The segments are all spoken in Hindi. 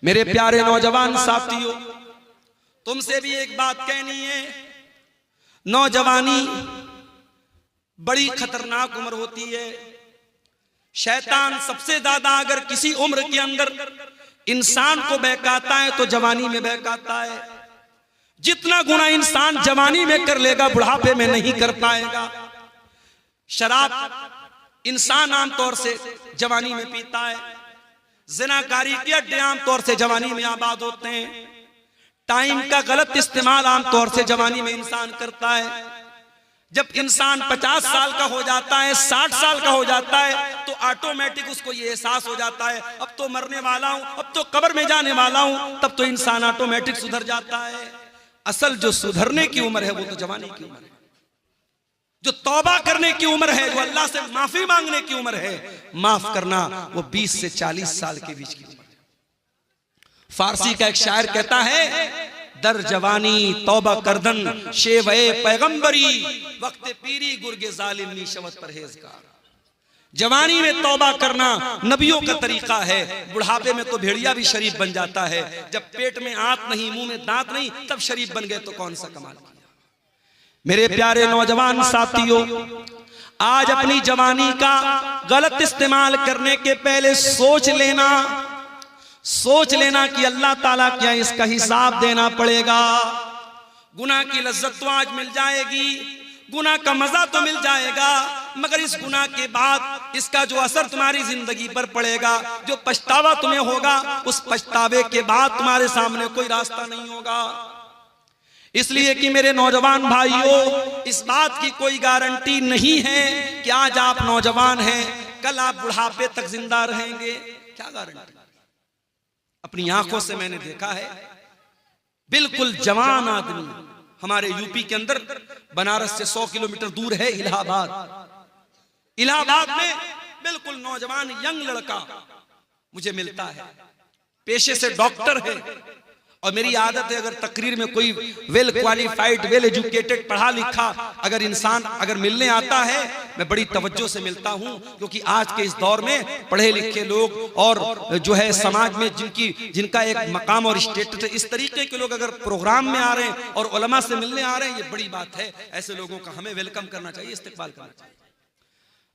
मेरे प्यारे नौजवान साथियों, तुमसे भी एक बात कहनी है। नौजवानी बड़ी खतरनाक उम्र होती है। शैतान सबसे ज्यादा अगर किसी उम्र के अंदर इंसान को बहकाता है तो जवानी में बहकाता है। जितना गुना इंसान जवानी में कर लेगा बुढ़ापे में नहीं कर पाएगा। शराब इंसान आमतौर से जवानी में पीता है। जिनाकारी के अड्डे आमतौर से जवानी में आबाद होते हैं। टाइम का गलत इस्तेमाल आमतौर से जवानी में इंसान करता है। जब इंसान 50 साल का हो जाता है, 60 साल का हो जाता है, तो ऑटोमेटिक उसको ये एहसास हो जाता है अब तो मरने वाला हूं, अब तो कब्र में जाने वाला हूं। तब तो इंसान ऑटोमेटिक सुधर जाता है। असल जो सुधरने की उम्र है वो तो जवानी की उम्र है। जो तौबा करने की उम्र है, जो अल्लाह से माफी मांगने की उम्र है, माफ करना, वो 20 से 40 साल के बीच की उम्र है। फारसी का एक शायर कहता है, दर जवानी तौबा करदन शेवे पैगंबरी वक्त पीरी गुर्गे जालिम नीशवत परहेजगार। जवानी में तौबा करना नबियों का तरीका है। बुढ़ापे में तो भेड़िया भी शरीफ बन जाता है। जब पेट में आंत नहीं, मुंह में दांत नहीं, तब शरीफ बन गए तो कौन सा कमाल किया। मेरे प्यारे नौजवान साथियों, आज अपनी जवानी का गलत इस्तेमाल करने के पहले सोच लेना कि अल्लाह ताला क्या इसका हिसाब देना पड़ेगा। गुनाह की लज्जत तो आज मिल जाएगी, गुनाह का मजा तो मिल जाएगा, मगर इस गुनाह के बाद इसका जो असर तुम्हारी जिंदगी पर पड़ेगा, जो पछतावा तुम्हें होगा, उस पछतावे के बाद तुम्हारे सामने कोई रास्ता नहीं होगा। इसलिए कि मेरे नौजवान भाइयों, इस बात की कोई गारंटी नहीं है कि आज आप नौजवान हैं, कल आप बुढ़ापे तक जिंदा रहेंगे। क्या गारंटी? अपनी आंखों से मैंने देखा है, बिल्कुल जवान आदमी, हमारे यूपी के अंदर बनारस से 100 किलोमीटर दूर है इलाहाबाद में बिल्कुल नौजवान यंग लड़का मुझे मिलता है। पेशे से डॉक्टर है और मेरी आदत है, अगर तकरीर में कोई वेल क्वालिफाइड, वेल एजुकेटेड, पढ़ा लिखा अगर इंसान अगर मिलने आता है, मैं बड़ी तवज्जो से मिलता हूं, क्योंकि आज के इस दौर में पढ़े लिखे लोग और जो है समाज में जिनका एक मकाम और स्टेटस है, इस तरीके के लोग अगर प्रोग्राम में आ रहे हैं और उलमा से मिलने आ रहे हैं, ये बड़ी बात है। ऐसे लोगों का हमें वेलकम करना चाहिए, इस्तेकबाल करना चाहिए।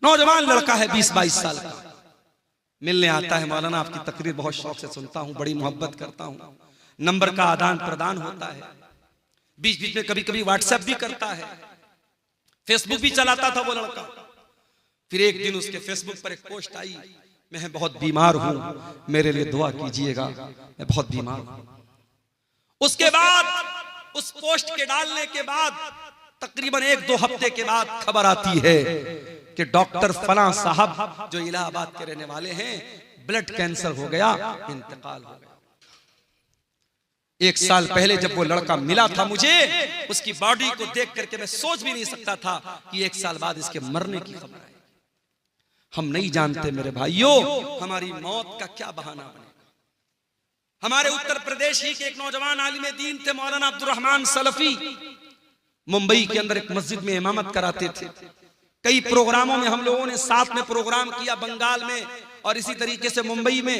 नौजवान लड़का है 20-22 साल का, मिलने आता है, मौलाना आपकी तकरीर बहुत शौक से सुनता हूँ, बड़ी मोहब्बत करता हूँ। नंबर का आदान प्रदान होता है, बीच बीच में कभी कभी व्हाट्सएप भी करता है, फेसबुक भी चलाता था वो लड़का। फिर एक दिन उसके फेसबुक पर एक पोस्ट आई, मैं बहुत बीमार हूं, मेरे लिए दुआ कीजिएगा, मैं बहुत बीमार हूं। उसके बाद उस पोस्ट के डालने के बाद तकरीबन 1-2 हफ्ते के बाद खबर आती है कि डॉक्टर फलां साहब जो इलाहाबाद के रहने वाले हैं, ब्लड कैंसर हो गया, इंतकाल हो गया। 1 साल पहले जब वो लड़का मिला था मुझे, उसकी बॉडी को देख करके मैं सोच भी नहीं सकता था कि 1 साल बाद इसके मरने की खबर है। हम नहीं जानते मेरे भाइयों, हमारी मौत का क्या बहाना बनेगा। हमारे उत्तर प्रदेश ही के एक नौजवान आलिम दीन थे, मौलाना अब्दुल रहमान सलफी, मुंबई के अंदर एक मस्जिद में इमामत कराते थे। कई प्रोग्रामों में हम लोगों ने साथ में प्रोग्राम किया, बंगाल में और इसी तरीके से मुंबई में।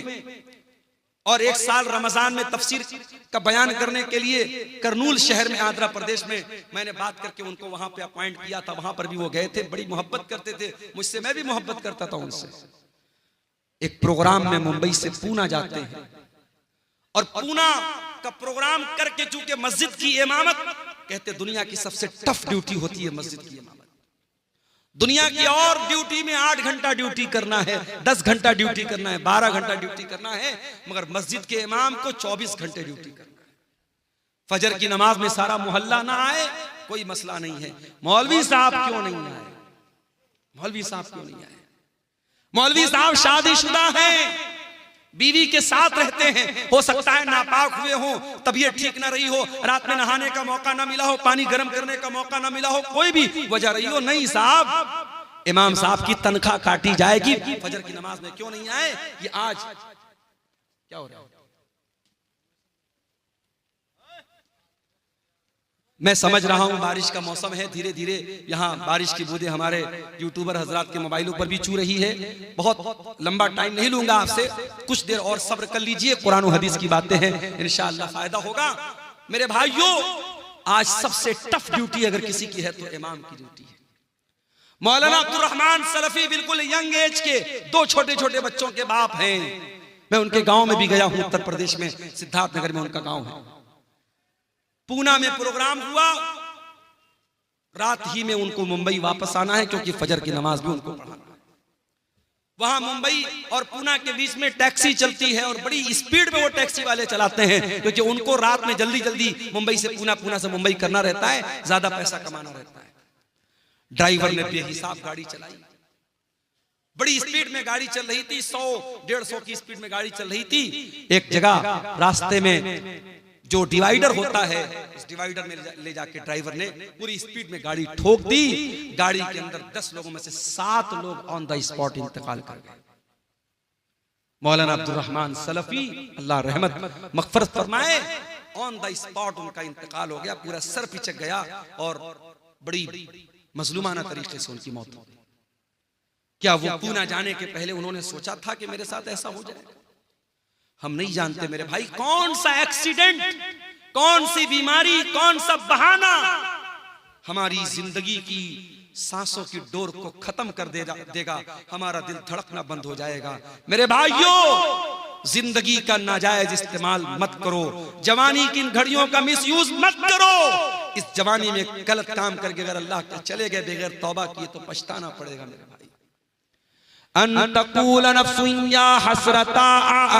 और 1 साल रमजान में तफसीर का बयान करने के लिए करनूल शहर में, आंध्र प्रदेश में, मैंने बात करके उनको वहां पे अपॉइंट किया था। वहां पर भी वो गए थे, बड़ी मोहब्बत करते थे मुझसे, मैं भी मोहब्बत करता था उनसे। एक प्रोग्राम में मुंबई से पूना जाते हैं और पूना का प्रोग्राम करके, चूंकि मस्जिद की इमामत कहते दुनिया की सबसे टफ ड्यूटी होती है मस्जिद की इमामत। दुनिया की और ड्यूटी में 8 घंटा ड्यूटी करना है, 10 घंटा ड्यूटी करना है, 12 घंटा ड्यूटी करना है, मगर मस्जिद के इमाम को 24 घंटे ड्यूटी करना है। फजर की नमाज में सारा मोहल्ला ना आए, कोई मसला नहीं है, मौलवी साहब क्यों नहीं आए, मौलवी साहब क्यों नहीं आए। मौलवी साहब शादीशुदा हैं, बीवी के साथ रहते हैं, हो सकता है नापाक हुए हो, तबीयत ठीक ना रही हो, रात में नहाने का मौका ना मिला हो, पानी गर्म करने का मौका ना मिला हो, कोई भी वजह रही हो, नहीं साहब, इमाम साहब की तनख्वाह काटी जाएगी, फजर की नमाज में क्यों नहीं आए। ये आज क्या हो रहा है? मैं समझ रहा हूं बारिश का मौसम है, धीरे धीरे यहाँ बारिश की बूंदें हमारे यूट्यूबर हजरात के मोबाइलों पर भी छू रही है। बहुत लंबा टाइम नहीं लूंगा आपसे, कुछ देर और सब्र कर लीजिए। कुरान और हदीस की बातें हैं, इंशाअल्लाह फायदा होगा। मेरे भाइयों, आज सबसे टफ ड्यूटी अगर किसी की है तो इमाम की ड्यूटी है। मौलाना अब्दुल रहमान सलफी बिल्कुल यंग एज के 2 छोटे छोटे बच्चों के बाप हैं। मैं उनके गांव में भी गया हूं, उत्तर प्रदेश में सिद्धार्थनगर में उनका गांव है। पूना में प्रोग्राम हुआ, रात ही में उनको मुंबई वापस आना है क्योंकि फजर की नमाज भी उनको पढ़ाना है। वहां मुंबई और पूना के बीच में टैक्सी चलती है और बड़ी स्पीड में वो टैक्सी वाले चलाते हैं क्योंकि उनको रात में जल्दी जल्दी मुंबई से पूना, पूना से मुंबई करना रहता है, ज्यादा पैसा कमाना रहता है। ड्राइवर ने बेहिसाब गाड़ी चलाई, बड़ी स्पीड में गाड़ी चल रही थी, 100-150 की स्पीड में गाड़ी चल रही थी। एक जगह रास्ते में जो डिवाइडर होता है, उस डिवाइडर में ले जाके ड्राइवर ने पूरी स्पीड में गाड़ी ठोक दी। गाड़ी के अंदर 10 लोगों में से 7 लोग ऑन द स्पॉट इंतकाल कर गए। मौलाना अब्दुल रहमान सलफी, अल्लाह रहमत मगफरत फरमाए, ऑन द स्पॉट उनका इंतकाल हो गया, पूरा सर पिचक गया और बड़ी मजलूमाना तरीके से उनकी मौत हो गई। क्या वो पूना जाने के पहले उन्होंने सोचा था कि मेरे साथ ऐसा हो जाएगा? हम नहीं जानते मेरे भाई, कौन सा एक्सीडेंट, कौन सी बीमारी, कौन सा बहाना हमारी जिंदगी की सांसों की डोर को खत्म कर देगा, हमारा दिल धड़कना बंद हो जाएगा। मेरे भाइयों, जिंदगी का नाजायज इस्तेमाल मत करो, जवानी की इन घड़ियों का मिसयूज मत करो। इस जवानी में गलत काम करके अगर अल्लाह के चले गए बगैर तौबा किए तो पछताना पड़ेगा मेरे भाई। अनतकूल नफ्सुन या हसरता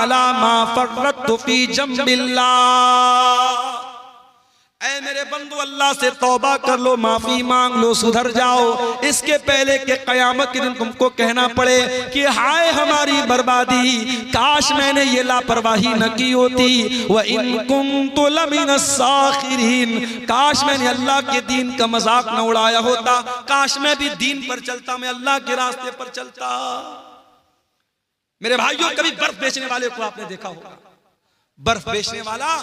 अला मा फर्रतु फी जंबिल्लाह। ऐ मेरे बंदो, अल्लाह से तौबा कर लो, माफी मांग लो, सुधर जाओ। इसके पहले के कयामत के दिन तुमको कहना पड़े कि हाय हमारी बर्बादी, काश मैंने ये लापरवाही न की होती। व इन कुन्तु लमिनस साखिरीन, काश मैंने अल्लाह के दीन का मजाक न उड़ाया होता, काश मैं भी दीन पर चलता, मैं अल्लाह के रास्ते पर चलता। मेरे भाइयों, कभी बर्फ बेचने वाले को आपने देखा होगा। बर्फ बेचने वाला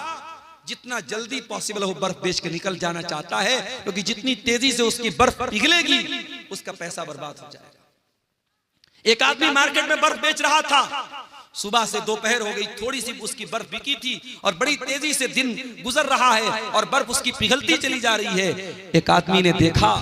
जितना जल्दी पॉसिबल हो बर्फ बेच के निकल जाना चाहता है, क्योंकि जितनी तेजी से उसकी बर्फ पिघलेगी उसका पैसा बर्बाद हो जाएगा। एक आदमी मार्केट में बर्फ बेच रहा था, सुबह से दोपहर हो गई, थोड़ी सी उसकी बर्फ बिकी थी और बड़ी तेजी से दिन गुजर रहा है और बर्फ उसकी पिघलती चली जा रही है। एक आदमी ने देखा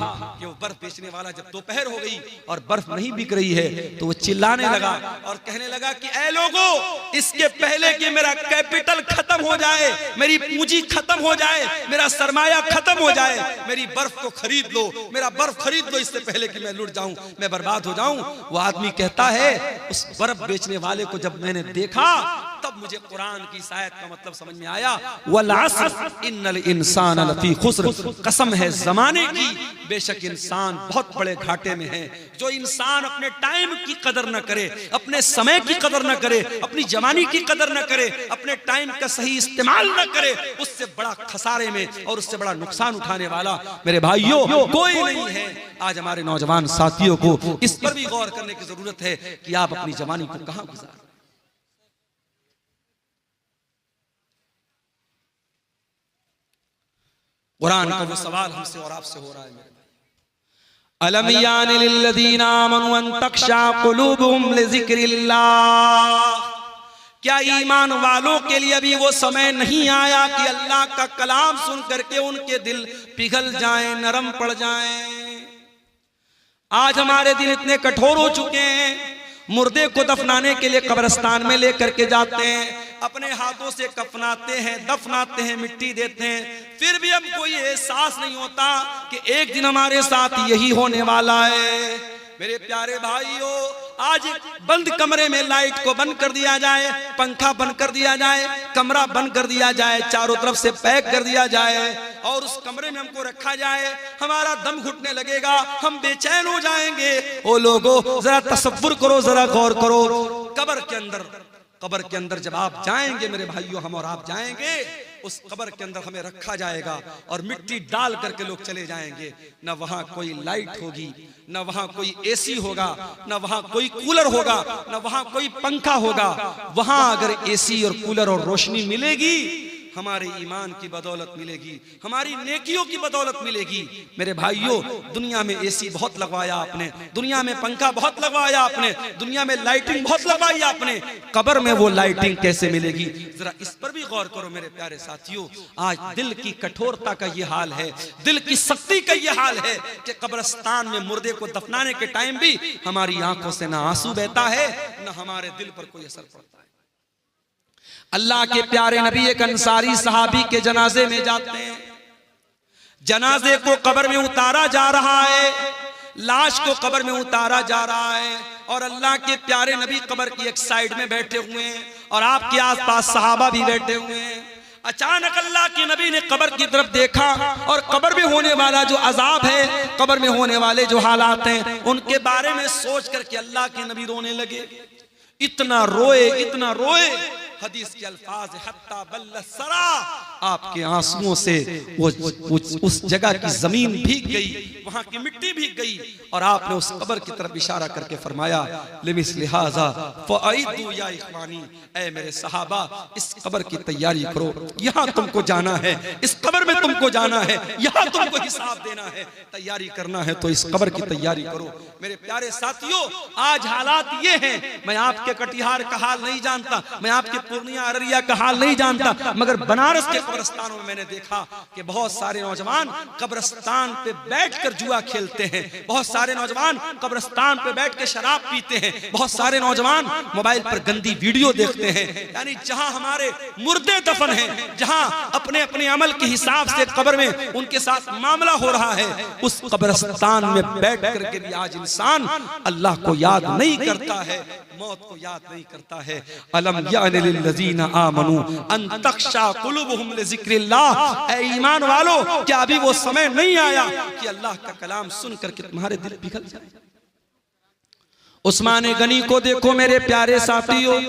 कि वो बर्फ बेचने वाला जब दोपहर हो गई और बर्फ नहीं बिक रही है तो वो चिल्लाने लगा और कहने लगा कि ऐ लोगो, इसके पहले कि मेरा कैपिटल खत्म हो जाए, मेरी पूंजी खत्म हो जाए, मेरा सरमाया खत्म हो जाए, मेरी बर्फ को खरीद लो, मेरा बर्फ खरीद लो, इससे पहले कि मैं लुट जाऊं, मैं बर्बाद हो जाऊं। वो आदमी कहता है, उस बर्फ बेचने वाले को जब मैंने देखा तब मुझे कुरान की इस आयत का मतलब समझ में आया, वल अस्र इन्नल इंसान लफी खुस्र। कसम है जमाने की, बेशक इंसान बहुत बड़े घाटे में है। जो इंसान अपने टाइम की कदर न करे, अपने समय की कदर न करे, अपनी जवानी की कदर न करे, अपने टाइम का सही इस्तेमाल न करे, उससे बड़ा खसारे में और उससे बड़ा नुकसान उठाने वाला मेरे भाइयों कोई नहीं है। आज हमारे नौजवान साथियों को इस पर भी गौर करने की जरूरत है कि आप अपनी जवानी को कहां गुजारें। कुरान का वो सवाल हमसे और आपसे हो रहा है, अलम यानि लिल्लज़ीना आमनु अन तख्शा कुलूबुहुम लिज़िक्रिल्लाह। क्या ईमान वालों के लिए अभी वो समय नहीं आया कि अल्लाह का कलाम सुन करके उनके दिल पिघल जाएं, नरम पड़ जाएं। आज हमारे दिल इतने कठोर हो चुके हैं, मुर्दे को दफनाने के लिए कब्रिस्तान में लेकर के जाते हैं, अपने हाथों से कफनाते हैं, दफनाते हैं, मिट्टी देते हैं, फिर भी हमको ये एहसास नहीं होता कि एक दिन हमारे साथ यही होने वाला है। मेरे प्यारे भाइयों, आज बंद कमरे में लाइट को बंद कर दिया जाए, पंखा बंद कर दिया जाए, कमरा बंद कर दिया जाए, चारों तरफ से पैक कर दिया जाए और उस कमरे में हमको रखा जाए, हमारा दम घुटने लगेगा, हम बेचैन हो जाएंगे। ओ लोगों, जरा तसव्वुर करो, जरा गौर करो, कब्र के अंदर जब आप जाएंगे मेरे भाइयों, हम और आप जाएंगे, उस कब्र के अंदर हमें रखा जाएगा और मिट्टी डाल करके लोग चले जाएंगे। न वहां कोई लाइट होगी, न वहां कोई एसी होगा, न वहां कोई कूलर होगा, न वहां कोई पंखा होगा। वहां अगर एसी और कूलर और रोशनी मिलेगी, हमारे ईमान की बदौलत मिलेगी, हमारी नेकियों की बदौलत मिलेगी। मेरे भाइयों, दुनिया में एसी बहुत लगवाया आपने, दुनिया में पंखा बहुत लगवाया आपने, दुनिया में लाइटिंग बहुत लगवाई आपने, कब्र में वो लाइटिंग कैसे मिलेगी? जरा इस पर भी गौर करो मेरे प्यारे साथियों। आज दिल की कठोरता का ये हाल है, दिल की सख्ती का ये हाल है कि कब्रिस्तान में मुर्दे को दफनाने के टाइम भी हमारी आंखों से ना आंसू बहता है, ना हमारे दिल पर कोई असर पड़ता है। अल्लाह के प्यारे नबी एक अंसारी सहाबी के जनाजे में जाते हैं, जनाजे को कब्र में उतारा जा रहा है, लाश को कब्र में उतारा जा रहा है, और अल्लाह के प्यारे नबी कब्र की एक साइड में बैठे हुए हैं और आपके आसपास सहाबा भी बैठे हुए हैं। अचानक अल्लाह के नबी ने कब्र की तरफ देखा और कब्र में होने वाला जो अजाब है, कब्र में होने वाले जो हालात हैं, उनके बारे में सोच करके अल्लाह के नबी रोने लगे। इतना रोए, इतना रोए, हदीस के अल्फाज हत्ता बल्ल सरा, आपके आंसुओं से वो उस जगह की जमीन भीग गई, वहां की मिट्टी भीग गई, और आपने उस कब्र की तरफ इशारा करके फरमाया लिमिस्लि हाज़ा फ़अइदू या इख़वानी, ऐ मेरे सहाबा इस कब्र की तैयारी करो, यहाँ तुमको जाना है, इस कब्र में तुमको जाना है, यहाँ तुमको हिसाब देना है, तैयारी करना है तो इस कब्र की तैयारी करो। मेरे प्यारे साथियों, आज हालात ये हैं, मैं आपके कटिहार का हाल नहीं जानता, मैं आपके पूर्णिया अररिया का हाल नहीं जानता, मगर बनारस के कब्रिस्तानों में मैंने देखा कि बहुत सारे नौजवान कब्रिस्तान पे बैठकर जुआ खेलते हैं, बहुत सारे नौजवान कब्रिस्तान पे बैठ के शराब पीते हैं, बहुत सारे नौजवान मोबाइल पर गंदी वीडियो देखते हैं। यानी जहां हमारे मुर्दे दफन हैं, जहां अपने अपने अमल के हिसाब से कब्र में उनके साथ मामला हो रहा है, उस कब्रिस्तान में बैठ करके भी आज इंसान अल्लाह को याद नहीं करता है, मौत को याद नहीं करता है। अलम यानि लिल्लज़ीना आमनू अन तख्शा कुलूबुहुम लिज़िक्रिल्लाह, ऐ ईमान वालों, क्या अभी वो समय नहीं आया कि अल्लाह का कलाम सुन करके तुम्हारे दिल पिघल जाए? उस्मान गनी को देखो मेरे प्यारे साथियों,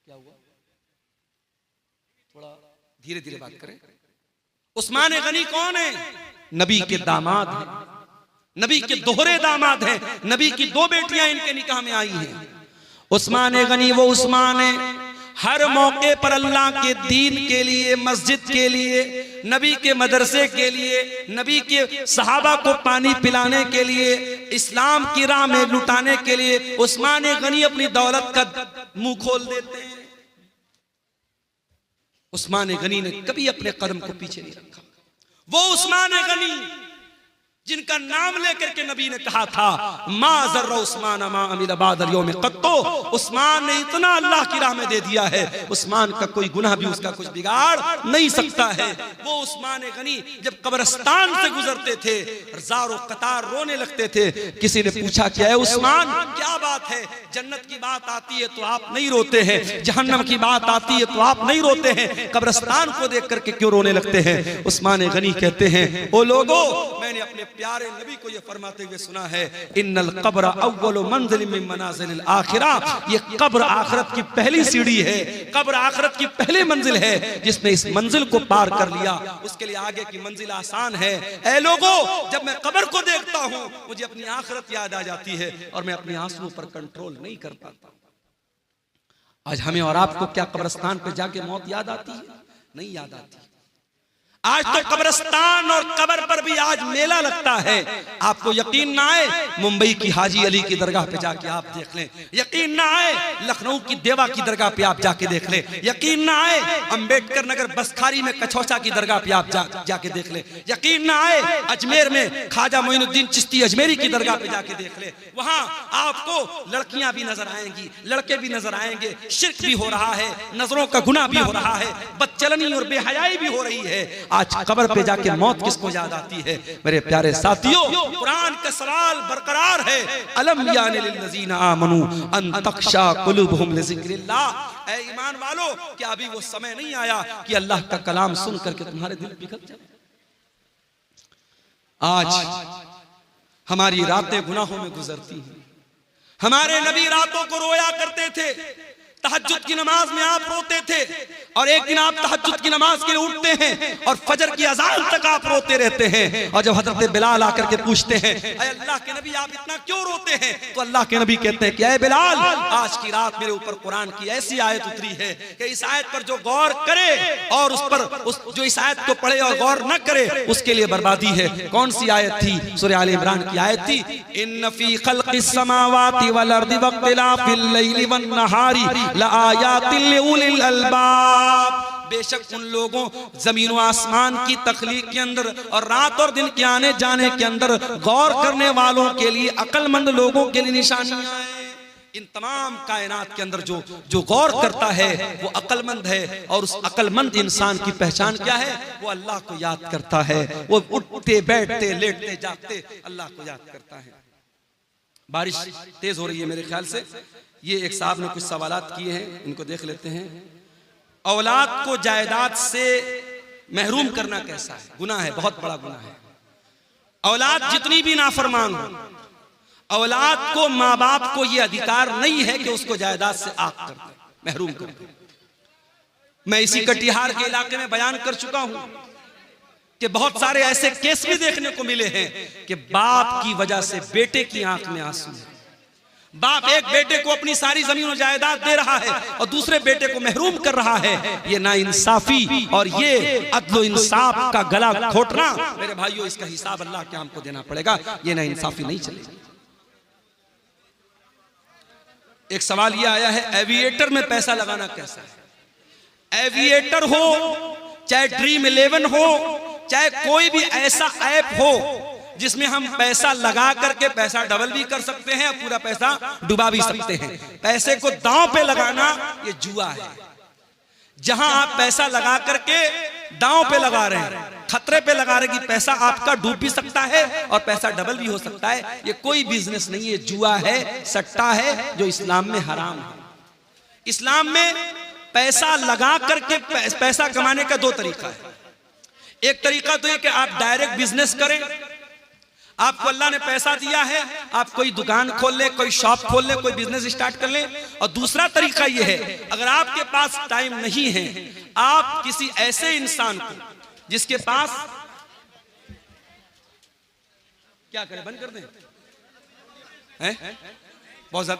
क्या हुआ? थोड़ा धीरे धीरे बात करें। उस्मान गनी कौन है? नबी के दामाद हैं, नबी के दोहरे दामाद हैं, नबी की दो बेटियां इनके निकाह में आई हैं। उस्मान गनी वो उस्मान है, हर मौके पर अल्लाह के दीन के लिए, मस्जिद के लिए, नबी के मदरसे के लिए, नबी के सहाबा को पानी पिलाने के लिए, इस्लाम की राह में लुटाने के लिए उस्मान गनी अपनी दौलत का मुंह खोल देते हैं। उस्मान गनी ने कभी अपने कदम को पीछे नहीं रखा। वो उस्मान गनी जिनका नाम लेकर के नबी ने कहा था मा ज़र्रा उस्मान मा अमिल बादल यौम क़त्तो, उस्मान ने इतना अल्लाह की राह में दे दिया है, उस्मान का कोई गुनाह भी उसका कुछ बिगाड़ नहीं सकता है। वो उस्मान गनी जब कब्रिस्तान से गुजरते थे, ज़ारो कतार रोने लगते थे। किसी ने पूछा क्या है उस्मान, क्या बात है? जन्नत की बात आती है तो आप नहीं रोते हैं, जहन्नम की बात आती है तो आप नहीं रोते हैं, कब्रिस्तान को देख करके क्यों रोने लगते हैं? उस्मान गनी कहते हैं, ओ लोगो, मैंने अपने प्यारे नबी को ये फरमाते हुए सुना है, इन्नल कब्र अव्वलु मंजिल मिन मनाजिलिल आखिरह, ये कब्र आखिरत की पहली सीढ़ी है, कब्र आखिरत की पहली मंजिल है। जिसने इस मंजिल को पार कर लिया उसके लिए आगे की मंजिल आसान है। ऐ लोगों, जब मैं कब्र को देखता हूं मुझे अपनी आखिरत याद आ जाती है और मैं अपने आंसुओं पर कंट्रोल नहीं कर पाता। आज हमें और आपको क्या कब्रिस्तान पे जाके मौत याद आती है? नहीं याद आती। आज तो कब्रिस्तान और कब्र पर भी आज मेला लगता है। आपको यकीन ना आए, मुंबई की हाजी अली की दरगाह पे जाके आप देख लें, यकीन ना आए लखनऊ की देवा की दरगाह पे आप जाके देख लें, यकीन ना आए अंबेडकर नगर बसखारी में कछौचा की दरगाह पे आप जाके देख लें, यकीन ना आए अजमेर में ख्वाजा मोइनुद्दीन चिश्ती अजमेरी की दरगाह पे जाके देख लें। वहां आपको लड़कियां भी नजर आएंगी, लड़के भी नजर आएंगे, शिर्क भी हो रहा है, नजरों का गुनाह भी हो रहा है, बदचलनी और बेहयाई भी हो रही है। आज कब्र पे जाके मौत किसको याद आती है? मेरे प्यारे साथियों, कुरान का सवाल बरकरार है, अलम यानि लिल्लज़ीना आमनू अन तख्शा कुलूबुहुम लिज़िक्रिल्लाह, ऐ ईमान वालों, क्या अभी वो समय नहीं आया कि अल्लाह का कलाम सुन करके तुम्हारे दिल पिघल जाए? आज हमारी रातें गुनाहों में गुजरती हैं। हमारे नबी रातों को रोया करते थे तहज्जुद की नमाज में आप रोते थे और एक दिन आप तहज्जुद की नमाज के लिए उठते हैं और फजर की अजान तक आप रोते रहते हैं। और जब हजरत बिलाल आकर के पूछते हैं ऐ अल्लाह के नबी आप इतना क्यों रोते हैं, तो अल्लाह के नबी कहते हैं कि ऐ बिलाल, आज की रात मेरे ऊपर कुरान की ऐसी आयत उतरी है कि इस आयत पर जो गौर करे और जो इस आयत को पढ़े और गौर न करे उसके लिए बर्बादी है। कौन सी आयत थी? सूरह आल इमरान की आयत थी, इन्न फी खल्क़िस समावाति वल अर्दि वख्तिलाफिल लैलि वन नहारी लआयातिल लिउलिल अलबाब। बेशक उन लोगों जमीन व आसमान की तख्लीक के अंदर और रात और दिन के आने जाने के अंदर गौर करने वालों के लिए, अक्लमंद लोगों के लिए निशानियां हैं। इन तमाम कायनात के अंदर जो गौर करता है वो अक्लमंद है, और उस अक्लमंद इंसान की पहचान क्या है? वो अल्लाह को याद करता है, वो उठते बैठते लेटते जागते अल्लाह को याद करता है। बारिश तेज हो रही है मेरे ख्याल से। ये एक साहब ने कुछ सवालात किए हैं, इनको देख लेते हैं। औलाद को जायदाद से महरूम करना कैसा है? गुनाह है, बहुत बड़ा गुनाह है। औलाद जितनी भी नाफरमान हो, औलाद को, माँ बाप को यह अधिकार नहीं है कि उसको जायदाद से आग कर दे, महरूम कर दे। मैं इसी कटिहार के इलाके में बयान कर चुका हूं कि बहुत सारे ऐसे केस भी देखने को मिले हैं कि बाप की वजह से बेटे की आंख में आंसू है। बाप एक बेटे को अपनी सारी जमीन और जायदाद दे रहा है और दूसरे बेटे को महरूम कर रहा है। ये नाइंसाफी और ये अदल इंसाफ का गला घोटना, मेरे भाइयों, इसका हिसाब अल्लाह के हमको देना पड़ेगा। ये नाइंसाफी नहीं चलेगी। एक सवाल ये आया है, एविएटर में पैसा लगाना कैसा है? एविएटर हो, चाहे ड्रीम 11 हो, चाहे कोई भी ऐसा ऐप हो जिसमें हम पैसा लगा करके पैसा डबल भी कर सकते हैं और पूरा पैसा डुबा भी सकते हैं। पैसे को दांव पे लगाना ये जुआ है। जहां आप पैसा लगा करके दांव पे लगा रहे हैं, खतरे पे लगा रहे कि पैसा आपका डूब भी सकता है और पैसा डबल भी हो सकता है, ये कोई बिजनेस नहीं है, जुआ है, सट्टा है, जो इस्लाम में हराम है। इस्लाम में पैसा लगा करके पैसा कमाने का दो तरीका है। एक तरीका तो ये कि आप डायरेक्ट बिजनेस करें, आपको अल्लाह ने पैसा दिया है, आप कोई दुकान खोल ले, कोई शॉप खोल ले, कोई बिजनेस स्टार्ट कर ले। और दूसरा तरीका यह है, अगर आपके पास टाइम नहीं है, आप किसी ऐसे इंसान को जिसके पास, क्या करें, बंद कर दें हैं? बहुत ज्यादा